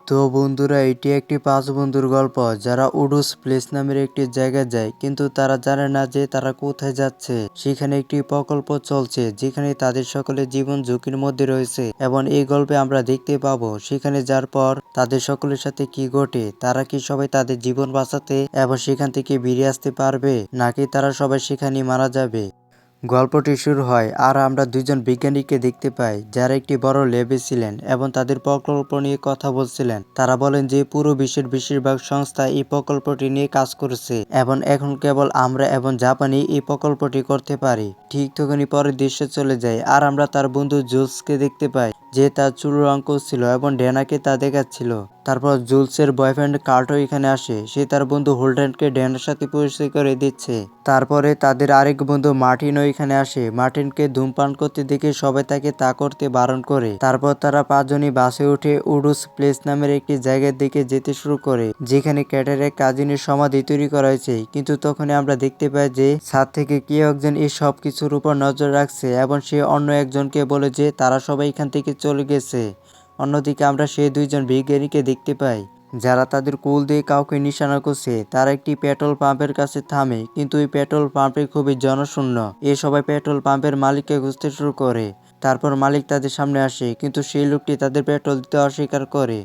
তো বন্ধুরা, এটি একটি 5 বন্ধুর গল্প যারা উডুস প্লেস নামের একটি জায়গায় যায়, কিন্তু তারা জানে না যে তারা কোথায় যাচ্ছে। সেখানে একটি প্রকল্প চলছে যেখানে তাদের সকলের জীবন ঝুঁকির মধ্যে রয়েছে, এবং এই গল্পে আমরা দেখতে পাবো সেখানে যার পর তাদের সকলের সাথে কি ঘটে। তারা কি সবাই তাদের জীবন বাঁচাতে এবং সেখান থেকে বেরিয়ে আসতে পারবে, নাকি তারা সবাই সেখানেই মারা যাবে। গল্পটি শুরু হয় আর আমরা দুজন বিজ্ঞানীকে দেখতে পাই যারা একটি বড় ল্যাবে ছিলেন এবং তাদের প্রকল্প নিয়ে কথা বলছিলেন। তারা বলেন যে পুরো বিশ্বের বেশিরভাগ সংস্থা এই প্রকল্পটি নিয়ে কাজ করছে এবং এখন কেবল আমরা এবং জাপানি এই প্রকল্পটি করতে পারি। ঠিক তখনই পরের দৃশ্যে চলে যায় আর আমরা তার বন্ধু জুলসকে দেখতে পাই যে তার চুল রং করছিল এবং ড্যানাকে তা দেখাচ্ছিল। তারপর জুলসের বয়ফ্রেন্ড কার্টও এখানে আসে। সে তার বন্ধু হোল্ডেনকে ড্যানের সাথে পরিচয় করে দিচ্ছে। তারপরে তাদের আরেক বন্ধু মার্টিনও এখানে আসে। মার্টিনকে ধূমপান করতে দেখে সবাই তাকে তা করতে বারণ করে। তারপর তারা 5 জনই বাসে উঠে উডুস প্লেস নামের একটি জায়গার দিকে যেতে শুরু করে, যেখানে ক্যাটের এক কাজিনের সমাধি তৈরি করা হয়েছে। কিন্তু তখনই আমরা দেখতে পাই যে ছাদ থেকে কেউ একজন এই সব কিছুর উপর নজর রাখছে এবং সে অন্য একজনকে বলে যে তারা সবাই এখান থেকে চলে গেছে। অন্যদিকে আমরা সেই 2 জন বিজ্ঞানীকে দেখতে পাই যারা তাদের কুল দিয়ে কাউকে নিশানা করছে। তারা একটি পেট্রোল পাম্পের কাছে থামে, কিন্তু এই পেট্রোল পাম্পটি খুবই জনশূন্য। এ সবাই পেট্রোল পাম্পের মালিককে খুঁজতে শুরু করে। তারপর মালিক তাদের সামনে আসে, কিন্তু সেই লোকটি তাদের পেট্রোল দিতে অস্বীকার করে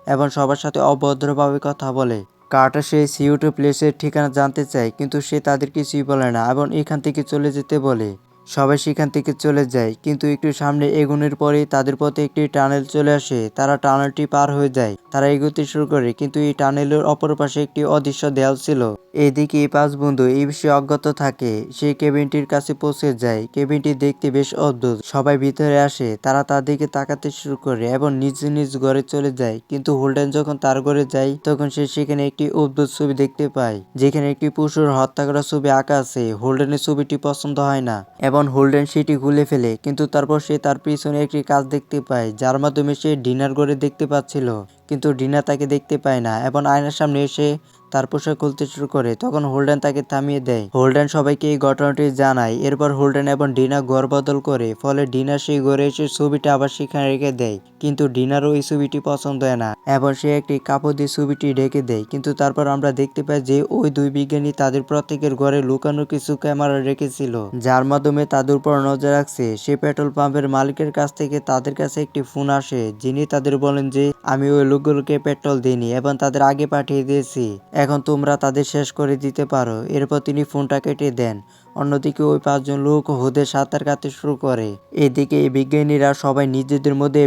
এবং সবার সাথে অভদ্রভাবে কথা বলে। কার্টার সেই CO2 প্লেসের ঠিকানা জানতে চায়, কিন্তু সে তাদের কিছুই বলে না এবং এখান থেকে চলে যেতে বলে। সবাই সেখান থেকে চলে যায়, কিন্তু একটু সামনে এগোনোর পরেই তাদের পথে একটি টানেল চলে আসে। তারা টানেলটি পার হয়ে যায়। তারা এগোতে শুরু করে, কিন্তু এই টানেলের অপর পাশে একটি অদৃশ্য দেয়াল ছিল। এইদিকে এই 5 বন্ধু এই বিষয়ে অজ্ঞাত থাকে। সে কেবিনটির কাছে পৌঁছে যায়। কেবিনটি দেখতে বেশ অদ্ভুত। সবাই ভিতরে আসে, তারা তার দিকে তাকাতে শুরু করে এবং নিজ নিজ ঘরে চলে যায়। কিন্তু হোল্ডেন যখন তার ঘরে যায়, তখন সে সেখানে একটি অদ্ভুত ছবি দেখতে পায়, যেখানে একটি পশুর হত্যা করা ছবি আঁকা আছে। হোল্ডেনের ছবিটি পছন্দ হয় না এবং হোল্ডেন সেটি খুলে ফেলে, কিন্তু তারপর সে তার পিছনে একটি কাজ দেখতে পায় যার মাধ্যমে সে ডিনার করে দেখতে পাচ্ছিল। কিন্তু ডিনা তাকে দেখতে পায় না এবং আয়নার সামনে এসে তার পোশাক খুলতে শুরু করে। তখন হোল্ডেন তাকে থামিয়ে দেয়। হোল্ডেন সবাইকে এই ঘটনাটি জানায়। এরপর হোল্ডেন এবং ডিনা ঘর বদল করে, ফলে ডিনা সেই ঘরে এসে ছবিটা আবার সেখানে রেখে দেয়। কিন্তু ডিনারও এই ছবিটি পছন্দ হয় না এবং সে একটি কাপড় দিয়ে ছবিটি ঢেকে দেয়। কিন্তু তারপর আমরা দেখতে পাই যে ওই 2 বিজ্ঞানী তাদের প্রত্যেকের ঘরে লুকানো কিছু ক্যামেরা রেখেছিল, যার মাধ্যমে তাদের উপর নজর রাখছে। সে পেট্রোল পাম্পের মালিকের কাছ থেকে তাদের কাছে একটি ফোন আসে, যিনি তাদের বলেন যে আমি ওই লোকগুলোকে পেট্রোল দিইনি এবং তাদের আগে পাঠিয়ে দিয়েছি। এখন তোমরা তাদের শেষ করে দিতে পারো। এরপর তিনি ফোনটা কেটে দেন। অন্যদিকে ওই 5 জন লোক হুদে সাঁতার কাটতে শুরু করে। এদিকে এই বিজ্ঞানীরা সবাই নিজেদের মধ্যে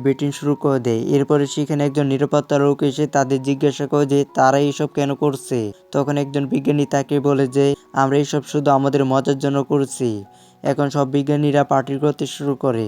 ব্যাটিং শুরু করে দেয়। এরপরে সেখানে একজন নিরাপত্তা লোক এসে তাদের জিজ্ঞাসা করে যে তারা এইসব কেন করছে। তখন একজন বিজ্ঞানী তাকে বলে যে আমরা এইসব শুধু আমাদের মজার জন্য করছি। এখন সব বিজ্ঞানীরা পার্টি করতে শুরু করে।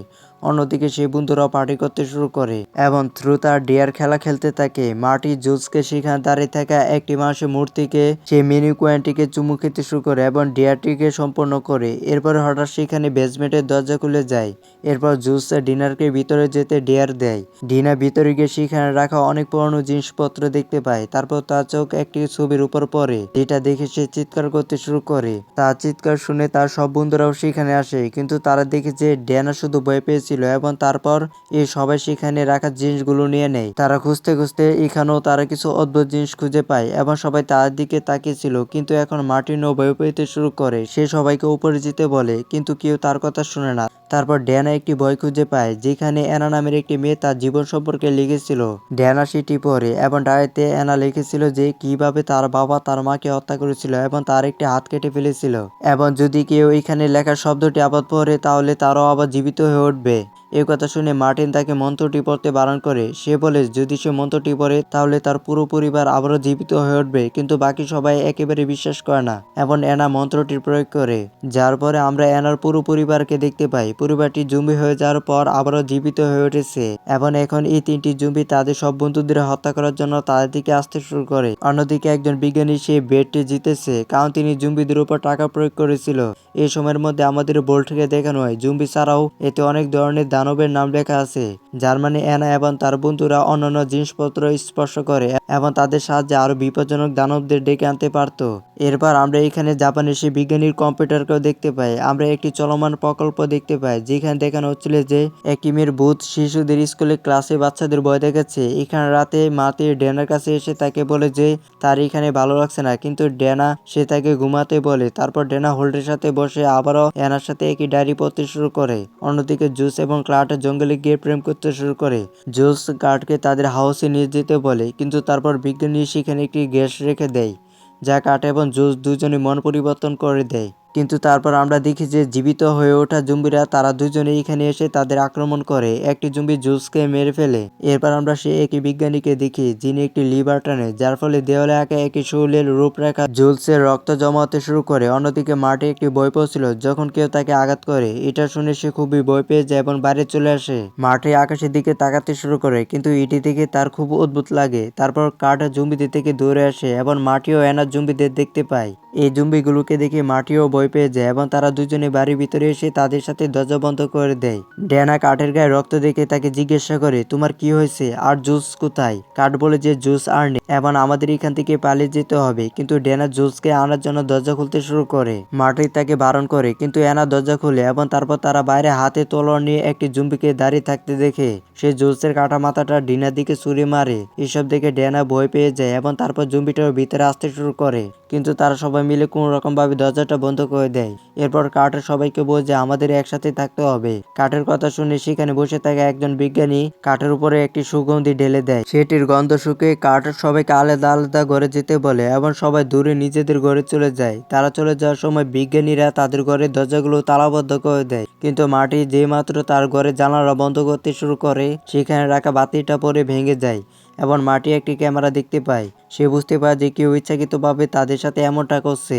অন্যদিকে সেই বন্ধুরাও পার্টি করতে শুরু করে এবং ট্রুথ আর ডেয়ার খেলা খেলতে থাকে। মার্টি জুলসকে সেখানে দাঁড়িয়ে থাকা একটি মানুষের মূর্তিকে সে মিনিকুয়েন্টিকে চুমু খেতে শুরু করে এবং ডেয়ারটিকে সম্পন্ন করে। এরপরে হঠাৎ সেখানে বেসমেন্টের দরজা খুলে যায়। এরপর জুলস ডিনারকে ভিতরে যেতে ডেয়ার দেয়। ডিনা ভিতরে গিয়ে সেখানে রাখা অনেক পুরনো জিনিসপত্র দেখতে পায়। তারপর তার চোখ একটি ছবির উপর পড়ে, যেটা দেখে সে চিৎকার করতে শুরু করে। তার চিৎকার শুনে তার সব বন্ধুরাও সেখানে আসে, কিন্তু তারা দেখে যে ড্যানা শুধু ভয় পেয়েছিল এবং তারপর এই সবাই সেখানে রাখা জিনিসগুলো নিয়ে নেয়। তারা খুঁজতে খুঁজতে এখানেও তারা কিছু অদ্ভুত জিনিস খুঁজে পায় এবং সবাই তার দিকে তাকিয়েছিল। কিন্তু এখন মার্টিনও ভয় পেতে শুরু করে। সে সবাইকে উপরে যেতে বলে, কিন্তু কেউ তার কথা শুনে না। তারপর ড্যানা একটি বই খুঁজে পায়, যেখানে অ্যানা নামের একটি মেয়ে তার জীবন সম্পর্কে লিখেছিল। ড্যানা সেটি পড়ে এবং ডায়েরিতে অ্যানা লিখেছিল যে কিভাবে তার বাবা তার মাকে হত্যা করেছিল এবং তার একটি হাত কেটে ফেলেছিল, এবং যদি কেউ এখানে লেখা শব্দটি আবার পড়ে তাহলে তারাও আবার জীবিত হয়ে উঠবে। এই কথা শুনে মার্টিন তাকে মন্ত্রটি পড়তে বারণ করে। সে বলে যদি সে মন্ত্রটি পড়ে তাহলে তার পুরো পরিবার আবারও জীবিত হয়ে উঠবে, কিন্তু বাকি সবাই একেবারে বিশ্বাস করে না এবং অ্যানা মন্ত্রটির প্রয়োগ করে। যার পরে আমরা অ্যানার পুরো পরিবারকে দেখতে পাই। পরিবারটি জম্বি হয়ে যাওয়ার পর আবারও জীবিত হয়ে উঠেছে এবং এখন এই 3টি জম্বি তাদের সব বন্ধুদের হত্যা করার জন্য তাদের দিকে আসতে শুরু করে। অন্যদিকে একজন বিজ্ঞানী সেই বেডটি জিতেছে, কারণ তিনি জম্বিদের উপর টাকা প্রয়োগ করেছিল। এই সময়ের মধ্যে আমাদের বোল্টকে দেখানো হয় জম্বি ছাড়াও এতে অনেক ধরনের দানবের নাম লেখা আছে, যার মানে অ্যানা এবং তার বন্ধুরা অন্যান্য জিনিসপত্র স্পর্শ করে এবং তাদের সাহায্যে আরো বিপজ্জনক দানবদের ডেকে আনতে পারত। এরপর আমরা এখানে জাপানের সেই বিজ্ঞানীর কম্পিউটারকেও দেখতে পাই। আমরা একটি চলমান প্রকল্প দেখতে পাই, যেখানে দেখানো হচ্ছিল যে একটি মেয়ের ভূত শিশুদের স্কুলে ক্লাসে বাচ্চাদের ভয় দেখাচ্ছে। এখানে রাতে মাতে ড্যানার কাছে এসে তাকে বলে যে তার এখানে ভালো লাগছে না, কিন্তু ড্যানা সে তাকে ঘুমাতে বলে। তারপর ড্যানা হোল্ডের সাথে বসে আবারও অ্যানার সাথে একই ডায়েরি পড়তে শুরু করে। অন্যদিকে জুস এবং ক্লার্ক জঙ্গলে গিয়ে প্রেম করতে শুরু করে। জুস ক্লার্ককে তাদের হাউসে নিয়ে যেতে বলে, কিন্তু তারপর বিজ্ঞানী সেখানে একটি গ্যাস রেখে দেয়, যা কাট এবং জুস দুজনে মন পরিবর্তন করে দেয়। কিন্তু তারপর আমরা দেখি যে জীবিত হয়ে ওঠা জম্বিরা তারা দুজনে এখানে এসে তাদের আক্রমণ করে। একটি জম্বি জুসকে মেরে ফেলে। এরপর আমরা সে একই বিজ্ঞানীকে দেখি, যিনি একটি লিভার টানে, যার ফলে দেওয়ালে আঁকা একই শরীরের রূপরেখা জুলসের রক্ত জমা হতে শুরু করে। অন্যদিকে মার্টি একটি ভয় পেয়েছিল যখন কেউ তাকে আঘাত করে। এটা শুনে সে খুবই ভয় পেয়ে যায় এবং বাইরে চলে আসে। মার্টি আকাশের দিকে তাকাতে শুরু করে, কিন্তু এটি থেকে তার খুব অদ্ভুত লাগে। তারপর কার্ট জম্বিদের থেকে দৌড়ে আসে এবং মার্টিও অ্যানার জম্বিদের দেখতে পায়। এই জম্বিগুলোকে দেখে মার্টিও ভয় পেয়ে যায় এবং তারা দুজনে বাড়ির ভিতরে এসে তাদের সাথে দরজা বন্ধ করে দেয়। ড্যানা কাঠের গায়ে রক্ত দেখে তাকে জিজ্ঞাসা করে, তোমার কি হয়েছে আর জুস কোথায়? কাঠ বলে যে জুস আর নেই এবং আমাদের এখান থেকে পালিয়ে যেতে হবে। কিন্তু ড্যানা জুসকে আনার জন্য দরজা খুলতে শুরু করে। মার্টি তাকে বারণ করে, কিন্তু অ্যানা দরজা খুলে এবং তারপর তারা বাইরে হাতে তলোয়ার নিয়ে একটি জম্বিকে দাঁড়িয়ে থাকতে দেখে। সে জুসের কাটা মাথাটা ডিনার দিকে ছুঁড়ে মারে। এসব দেখে ড্যানা ভয় পেয়ে যায় এবং তারপর জম্বিটাও ভিতরে আসতে শুরু করে, কিন্তু তারা সবাই মিলে কোনো রকম ভাবে দরজাটা বন্ধ করে দেয়। এরপর কার্টার সবাইকে বোঝে আমাদের একসাথে থাকতে হবে। কাঠের কথা শুনে সেখানে বসে থাকা একজন বিজ্ঞানী কাঠের উপরে একটি সুগন্ধি ঢেলে দেয়। সেটির গন্ধ শুকে কার্টার সবাইকে আলাদা আলাদা ঘরে যেতে বলে এবং সবাই দূরে নিজেদের ঘরে চলে যায়। তারা চলে যাওয়ার সময় বিজ্ঞানীরা তাদের ঘরের দরজাগুলো তালাবদ্ধ করে দেয়, কিন্তু মার্টি যে মাত্র তার ঘরের জানালা বন্ধ করতে শুরু করে, সেখানে রাখা বাতিটা পরে ভেঙে যায় এবং মার্টি একটি ক্যামেরা দেখতে পায়। সে বুঝতে পারে যে কেউ ইচ্ছাকৃতভাবে তাদের সাথে এমনটা করছে,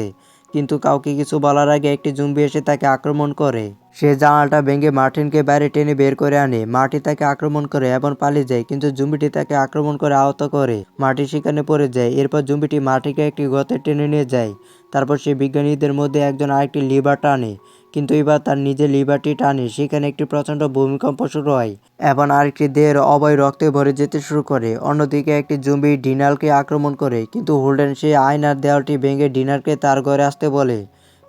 কিন্তু কাউকে কিছু বলার আগে একটি জম্বি এসে তাকে আক্রমণ করে। সে জানালাটা ভেঙে মার্টিনকে বাইরে টেনে বের করে আনে। মার্টি তাকে আক্রমণ করে এবং পালিয়ে যায়, কিন্তু জম্বিটি তাকে আক্রমণ করে আহত করে। মার্টি সেখানে পড়ে যায়। এরপর জম্বিটি মার্টিকে একটি গর্তে টেনে নিয়ে যায়। তারপর সে বিজ্ঞানীদের মধ্যে একজন আরেকটি লিভার টানে, কিন্তু এবার তার নিজের লিভারটি টানে। সেখানে একটি প্রচণ্ড ভূমিকম্প শুরু হয় এবং আরেকটি দেহের অবয় রক্তে ভরে যেতে শুরু করে। অন্যদিকে একটি জম্বি ডিনারকে আক্রমণ করে, কিন্তু হোল্ডেন সেই আয়নার দেওয়ালটি ভেঙে ডিনারকে তার ঘরে আসতে বলে।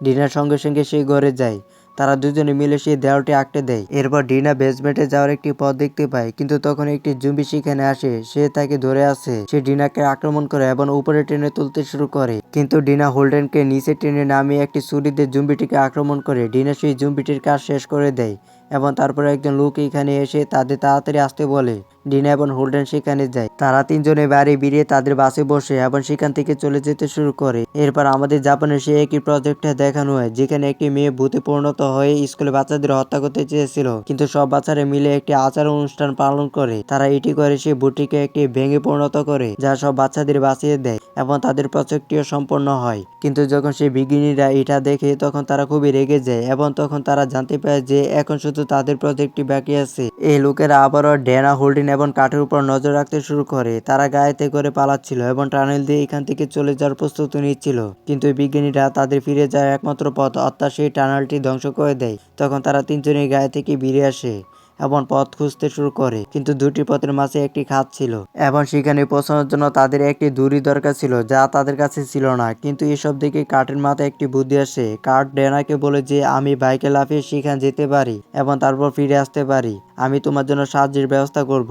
ডিনার সঙ্গে সঙ্গে সেই ঘরে যায়। তারা দুজনে মিলে সেই দেওয়ালটি আঁকড়ে দেয়। এরপর ডিনা বেসমেন্টে যাওয়ার একটি পথ দেখতে পায়, কিন্তু তখন একটি জম্বি সেখানে আসে। সে তাকে ধরে আছে। সে ডিনাকে আক্রমণ করে এবং উপরে টেনে তুলতে শুরু করে, কিন্তু ডিনা হোল্ডেনকে নিচে টেনে নামিয়ে একটি ছুরি দিয়ে জম্বিটিকে আক্রমণ করে। ডিনা সেই জম্বিটির কাজ শেষ করে দেয় এবং তারপর একজন লোক এখানে এসে তাদের তাড়াতাড়ি আসতে বলে। ডিনা এবং হোল্ডেন সেখানে যায়। তারা তিনজনে বাড়ি বেরিয়ে তাদের বাসে বসে এবং সেখান থেকে চলে যেতে শুরু করে। এরপর আমাদের জাপানের সেই একই প্রজেক্টে দেখানো হয়, যেখানে একটি মেয়ে ভূতে পরিণত হয়ে স্কুলে বাচ্চাদের হত্যা করতে চেয়েছিল, কিন্তু সব বাচ্চারা মিলে একটি আচার অনুষ্ঠান পালন করে। তারা এটি করে সেই ভূতটিকে একটি ভেঙে পরিণত করে, যা সব বাচ্চাদের বাঁচিয়ে দেয় এবং তাদের প্রজেক্টটিও সম্পন্ন হয়। কিন্তু যখন সেই বিজ্ঞানীরা এটা দেখে, তখন তারা খুবই রেগে যায় এবং তখন তারা জানতে পারে যে এখন শুধু তাদের প্রজেক্টটি বাকি আছে। এই লোকেরা আবারও ড্যানা, হোল্ডেন এবং কাঠের উপর নজর রাখতে শুরু করে। তারা গাড়িতে করে পালাচ্ছিল এবং টানেল দিয়ে এখান থেকে চলে যাওয়ার প্রস্তুতি নিচ্ছিল, কিন্তু বিজ্ঞানীরা তাদের ফিরে যাওয়ার একমাত্র পথ অর্থাৎ সেই টানেলটি ধ্বংস করে দেয়। তখন তারা তিনজনেই গাড়ি থেকে বেরিয়ে আসে এবং পথ খুঁজতে শুরু করে, কিন্তু দুটি পথের মাঝে একটি খাত ছিল এবং সেখানে পৌঁছানোর জন্য তাদের একটি দড়ি দরকার ছিল, যা তাদের কাছে ছিল না। কিন্তু এসব দিকে কাঠের মাথায় একটি বুদ্ধি আসে। কাঠ ড্যানাকে বলে যে আমি বাইকে লাফিয়ে সেখানে যেতে পারি এবং তারপর ফিরে আসতে পারি। আমি তোমার জন্য সাহায্যের ব্যবস্থা করব।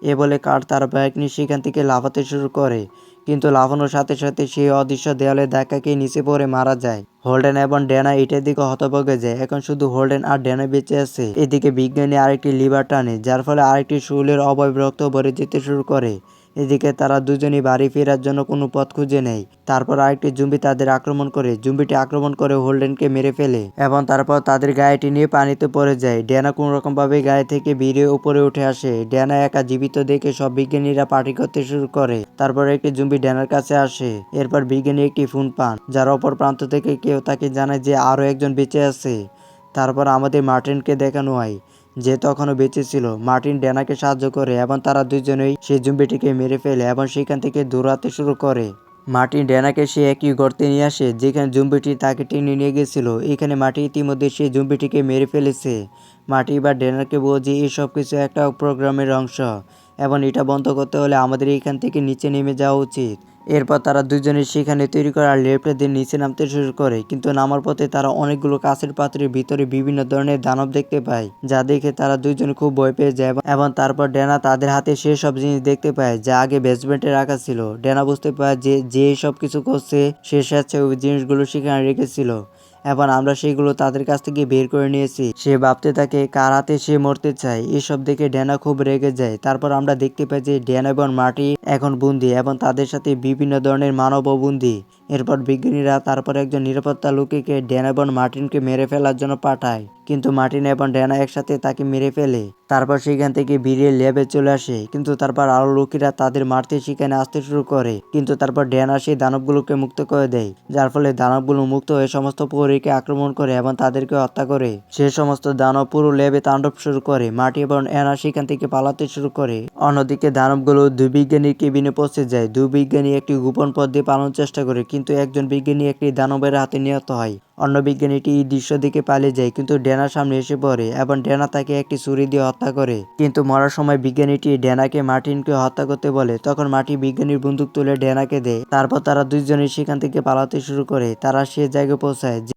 এ বলে কাঠ তার বাইক নিয়ে সেখান থেকে লাফাতে শুরু করে, কিন্তু লাফানোর সাথে সাথে সেই অদৃশ্য দেওয়ালের ধাক্কাকে নিচে পড়ে মারা যায়। হোল্ডেন এবং ড্যানা এটার দিকে হতভম্ব যায়। এখন শুধু হোল্ডেন আর ড্যানা বেঁচে আছে। এদিকে বিজ্ঞানী আরেকটি লিভার টানে, যার ফলে আরেকটি শরীরের অবয়ব রক্ত ভরে যেতে শুরু করে। এদিকে তারা দুজনই বাড়ি ফেরার জন্য কোনো পথ খুঁজে নেয়। তারপর আরেকটি জম্বি তাদের আক্রমণ করে। জম্বিটি আক্রমণ করে হোল্ডেনকে মেরে ফেলে এবং তারপর তাদের গাড়িটি নিয়ে পানিতে পড়ে যায়। ড্যানা কোনো রকম ভাবে গাড়ি থেকে বেরিয়ে উপরে উঠে আসে। ড্যানা একা জীবিত দেখে সব বিজ্ঞানীরা পার্টি করতে শুরু করে। তারপর একটি জম্বি ড্যানার কাছে আসে। এরপর বিজ্ঞানী একটি ফোন পান, যার অপর প্রান্ত থেকে কেউ তাকে জানায় যে আরো একজন বেঁচে আছে। তারপর আমাদের মার্টিনকে দেখানো হয়, যে তখনও বেঁচে ছিল। মার্টিন ড্যানাকে সাহায্য করে এবং তারা দুজনেই সেই জম্বিটিকে মেরে ফেলে এবং সেখান থেকে দৌড়াতে শুরু করে। মার্টিন ড্যানাকে সে একই গর্তে নিয়ে আসে যেখানে জম্বিটি তাকে টেনে নিয়ে গেছিল। এখানে মার্টি ইতিমধ্যে সেই জম্বিটিকে মেরে ফেলেছে। মার্টি এবার ড্যানাকে বলে যে এসব কিছু একটা প্রোগ্রামের অংশ এবং এটা বন্ধ করতে হলে আমাদের এখান থেকে নিচে নেমে যাওয়া উচিত। এরপর তারা দুজনে সেখানে তৈরি করা লেফটে দিয়ে নিচে নামতে শুরু করে, কিন্তু নামার পথে তারা অনেকগুলো কাছের পাত্রের ভিতরে বিভিন্ন ধরনের দানব দেখতে পায়, যা দেখে তারা দুইজনে খুব ভয় পেয়ে যায় এবং তারপর ড্যানা তাদের হাতে সেসব জিনিস দেখতে পায় যা আগে বেসমেন্টে রাখা ছিল। ড্যানা বুঝতে পারে যে যে সব কিছু করছে সে স্বেচ্ছায় ওই জিনিসগুলো সেখানে রেখেছিল এবং আমরা সেগুলো তাদের কাছ থেকে বের করে নিয়েছি। সে ভাবতে থাকে কার হাতে সে মরতে চায়। এসব দেখে ড্যানা খুব রেগে যায়। তারপর আমরা দেখতে পাই যে ড্যানা এবং মার্টি এখন বন্দী এবং তাদের সাথে বিভিন্ন ধরনের মানবও বন্দী। এরপর বিজ্ঞানীরা তারপর একজন নিরাপত্তা লোককে ড্যানা এবং মার্টিনকে মেরে ফেলার জন্য পাঠায়, কিন্তু মার্টিন এবং ড্যানা একসাথে তাকে মেরে ফেলে। তারপর সেখান থেকে বেরিয়ে ল্যাবে চলে আসে, কিন্তু তারপর আরো লোকেরা তাদের মারতে সেখানে আসতে শুরু করে, কিন্তু তারপর ড্যানা সেই দানবগুলোকে মুক্ত করে দেয়, যার ফলে দানবগুলো মুক্ত হয়ে সমস্ত প্রহরীকে আক্রমণ করে এবং তাদেরকে হত্যা করে। সে সমস্ত দানব পুরো ল্যাবে তাণ্ডব শুরু করে। মার্টি এবং অ্যানা সেখান থেকে পালাতে শুরু করে। অন্যদিকে দানবগুলো দুই বিজ্ঞানীর কেবিনে পৌঁছে যায়। দুই বিজ্ঞানী একটি গোপন পথ দিয়ে পালানোর চেষ্টা করে, কিন্তু একজন বিজ্ঞানী একটি দানবের হাতে নিহত হয়। অন্য বিজ্ঞানীটি এই দৃশ্য দেখে পালিয়ে যায়, কিন্তু ড্যানার সামনে এসে পড়ে এবং ড্যানা তাকে একটি ছুরি দিয়ে হত্যা করে। কিন্তু মরার সময় বিজ্ঞানীটি ড্যানাকে মার্টিনকে হত্যা করতে বলে, তখন মার্টিন বিজ্ঞানীর বন্দুক তুলে ড্যানাকে দেয়। তারপর তারা দুইজনে সেখান থেকে পালাতে শুরু করে। তারা সে জায়গায় পৌঁছায়